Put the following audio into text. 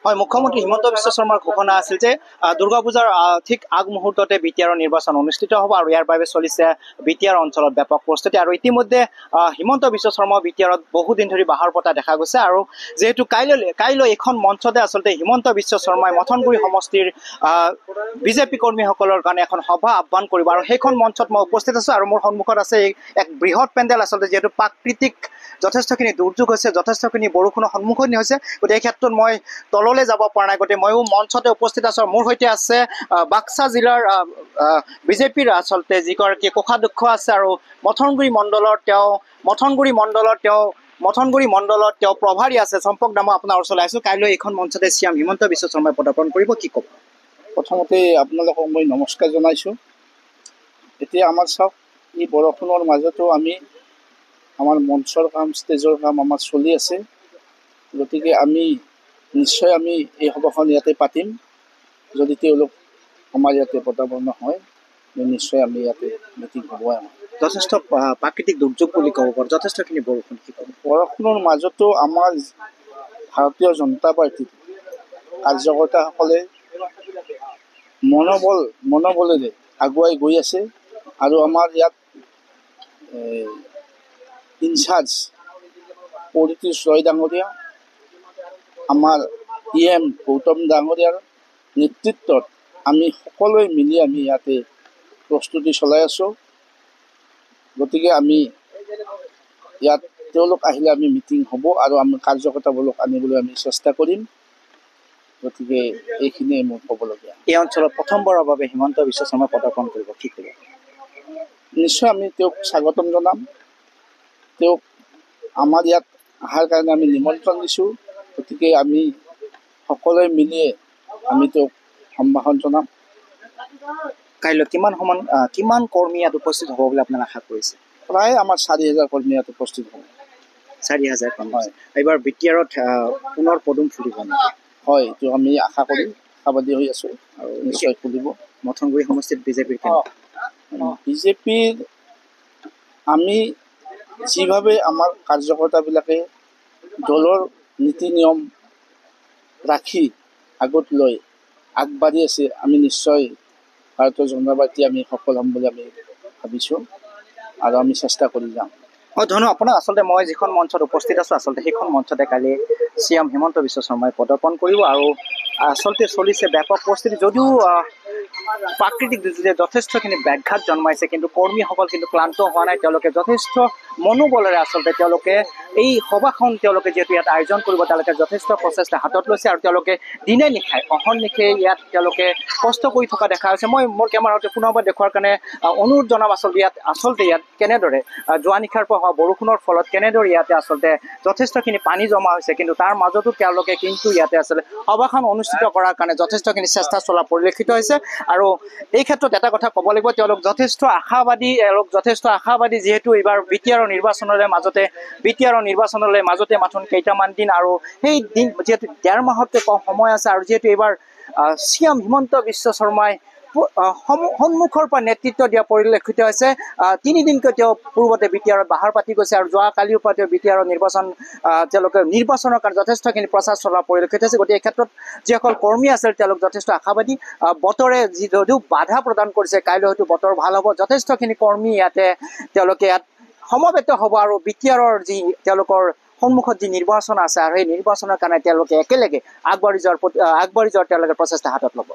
হয়, মুখ্যমন্ত্ৰী হিমন্ত বিশ্ব শৰ্মাৰ ঘোষণা আছিল যে দুৰ্গা পূজাৰ ঠিক আগমুহূৰ্ততে বিটিআৰৰ নিৰ্বাচন অনুষ্ঠিত হ'ব আৰু ইয়াৰ বাবে চলিছে বিটিআৰ অঞ্চলত ব্যাপক প্ৰস্তুতি। আৰু ইতিমধ্যে হিমন্ত বিশ্ব শৰ্মা বিটিআৰত বহুদিন ধৰি বাহৰ পতা দেখা গৈছে। আৰু যিহেতু কাইলৈ এইখন মঞ্চতে আচলতে হিমন্ত বিশ্ব শৰ্মাই মথনগুৰি সমষ্টিৰ বিজেপি কৰ্মীসকলৰ কাৰণে এখন সভা আহ্বান কৰিব আৰু সেইখন মঞ্চত মই উপস্থিত আছোঁ। আৰু মোৰ সন্মুখত আছে এক বৃহৎ পেণ্ডেল, আচলতে যিহেতু প্ৰাকৃতিক যথেষ্টখিনি দুৰ্যোগ হৈছে, যথেষ্টখিনি বৰষুণৰ সন্মুখীন হৈছে, গতিকে এই ক্ষেত্ৰত মই তললৈ যাব পৰা নাই, গতিকে ময়ো মঞ্চতে উপস্থিত আছোঁ। মোৰ সৈতে আছে বাক্সা জিলাৰ বিজেপিৰ আচলতে যিগৰাকী কোষাধ্যক্ষ আছে আৰু মথনগুৰি মণ্ডলত তেওঁ প্ৰভাৰী আছে চম্পক দাম আপোনাৰ ওচৰলৈ আহিছোঁ। কাইলৈ এইখন মঞ্চতে চিএম হিমন্ত বিশ্ব শৰ্মাই পদাৰ্পণ কৰিব, কি ক'ব? প্ৰথমতে আপোনালোকক মই নমস্কাৰ জনাইছোঁ। এতিয়া আমাৰ চাওক, এই বৰষুণৰ মাজতো আমাৰ মঞ্চৰ কাম, ষ্টেজৰ কাম আমাৰ চলি আছে। গতিকে নিশ্চয় আমি এই সভাখন ইয়াতে পাতিম। যদি তেওঁলোক আমাৰ ইয়াতে পদাৰ্পন্ন হয়, নিশ্চয় আমি ইয়াতে মিটিং হ'ব। যথেষ্ট প্ৰাকৃতিক দুৰ্যোগ বুলি ক'ব পাৰোঁ, যথেষ্টখিনি বৰষুণ। কি ক'ব? বৰষুণৰ মাজতো আমাৰ ভাৰতীয় জনতা পাৰ্টীৰ কাৰ্যকৰ্তাসকলে মনোবলেৰে আগুৱাই গৈ আছে। আৰু আমাৰ ইয়াত ইনচাৰ্জ পৰিতোষ ৰয় ডাঙৰীয়া, আমাৰ EM গৌতম ডাঙৰীয়াৰ নেতৃত্বত আমি সকলোৱে মিলি ইয়াতে প্ৰস্তুতি চলাই আছোঁ। গতিকে ইয়াত তেওঁলোক আহিলে মিটিং হ'ব আৰু আমি কাৰ্যকৰ্তাবোৰক আনিবলৈ চেষ্টা কৰিম। গতিকে এইখিনিয়ে মোৰ ক'বলগীয়া। এই অঞ্চলত প্ৰথমবাৰৰ বাবে হিমন্ত বিশ্ব শৰ্মা পদাৰ্পণ কৰিব, কি কৰিব? নিশ্চয় আমি তেওঁক স্বাগতম জনাম। তেওঁক আমাৰ ইয়াত অহাৰ কাৰণে আমি নিমন্ত্ৰণ দিছোঁ। গতিকে আমি সকলোৱে মিলিয়ে তেওঁক সম্ভাষণ জনাম। কাইলৈ কিমান কৰ্মী ইয়াত উপস্থিত হ'ব বুলি আপোনাক আশা কৰিছে? প্ৰায় আমাৰ 4,000 কৰ্মী ইয়াত উপস্থিত হ'ব। 4,000 কৰ্মী। হয়, এইবাৰ বিটিআৰত পুনৰ পদুম ফুলিব নেকি? হয়, এইটো আমি আশা কৰি আশাবাদী হৈ আছোঁ আৰু নিশ্চয় ফুলিব। মথনগুৰি সমষ্টিত বিজেপিৰ আমি যিভাৱে আমাৰ কাৰ্যকৰ্তাবিলাকে দলৰ নীতি নিয়ম ৰাখি আগত লৈ আগবাঢ়ি আছে, আমি নিশ্চয় ভাৰতীয় জনতা পাৰ্টী সফল হ'ম বুলি ভাবিছোঁ আৰু আমি চেষ্টা কৰি যাম। হয়, ধন্যবাদ আপোনাক। আচলতে মই যিখন মঞ্চত উপস্থিত আছোঁ, আচলতে সেইখন মঞ্চতে কালি চিএম হিমন্ত বিশ্ব শৰ্মাই পদাৰ্পণ কৰিব আৰু আচলতে চলিছে ব্যাপক পৰিস্থিতি। যদিও প্ৰাকৃতিক দুৰ্যোগে যথেষ্টখিনি ব্যাঘাত জন্মাইছে, কিন্তু কৰ্মীসকল কিন্তু ক্লান্ত হোৱা নাই। তেওঁলোকে যথেষ্ট মনোবলেৰে আচলতে তেওঁলোকে এই সভাখন যিহেতু ইয়াত আয়োজন কৰিব, তেওঁলোকে যথেষ্ট প্ৰচেষ্টা হাতত লৈছে আৰু তেওঁলোকে দিনে নিশাই অহৰ্নিশে ইয়াত তেওঁলোকে কষ্ট কৰি থকা দেখা হৈছে। মই মোৰ কেমেৰাতে পুনৰবাৰ দেখুৱাৰ কাৰণে অনুৰোধ জনাম। আচলতে ইয়াত কেনেদৰে যোৱা নিশাৰ পৰা হোৱা বৰষুণৰ ফলত কেনেদৰে ইয়াতে আচলতে যথেষ্টখিনি পানী জমা হৈছে, কিন্তু তাৰ মাজতো তেওঁলোকে ইয়াতে আচলতে সভাখন অনুষ্ঠিত কৰাৰ কাৰণে যথেষ্টখিনি চেষ্টা চলা পৰিলক্ষিত হৈছে। আৰু এই ক্ষেত্ৰত এটা কথা ক'ব লাগিব, তেওঁলোক যথেষ্ট আশাবাদী যিহেতু এইবাৰ বিটিআৰৰ নিৰ্বাচনলৈ মাজতে মাথোন কেইটামান দিন আৰু সেই দিন যিহেতু 1.5 মাহতকৈ কম সময় আছে। আৰু যিহেতু এইবাৰ চিএম হিমন্ত বিশ্ব শৰ্মাই সন্মুখৰ পৰা নেতৃত্ব দিয়া পৰিলক্ষিত হৈছে। 3 দিনকৈ তেওঁ পূৰ্বতে বিটিআৰত বাহাৰ পাতি গৈছে আৰু যোৱাকালিৰ পৰা তেওঁ বিটিআৰৰ নিৰ্বাচনৰ কাৰণে যথেষ্টখিনি প্ৰচাৰ চলোৱা পৰিলক্ষিত হৈছে। গতিকে এই ক্ষেত্ৰত যিসকল কৰ্মী আছে তেওঁলোক যথেষ্ট আশাবাদী। বতৰে যদিও বাধা প্ৰদান কৰিছে, কাইলৈ হয়তো বতৰ ভাল হ'ব। যথেষ্টখিনি কৰ্মী তেওঁলোকে ইয়াত সমবেত হ'ব আৰু বিটিআৰৰ তেওঁলোকৰ সন্মুখত নিৰ্বাচন আছে আৰু সেই নিৰ্বাচনৰ কাৰণে তেওঁলোকে একেলগে আগবাঢ়ি যোৱাৰ তেওঁলোকে প্ৰচেষ্টা হাতত ল'ব।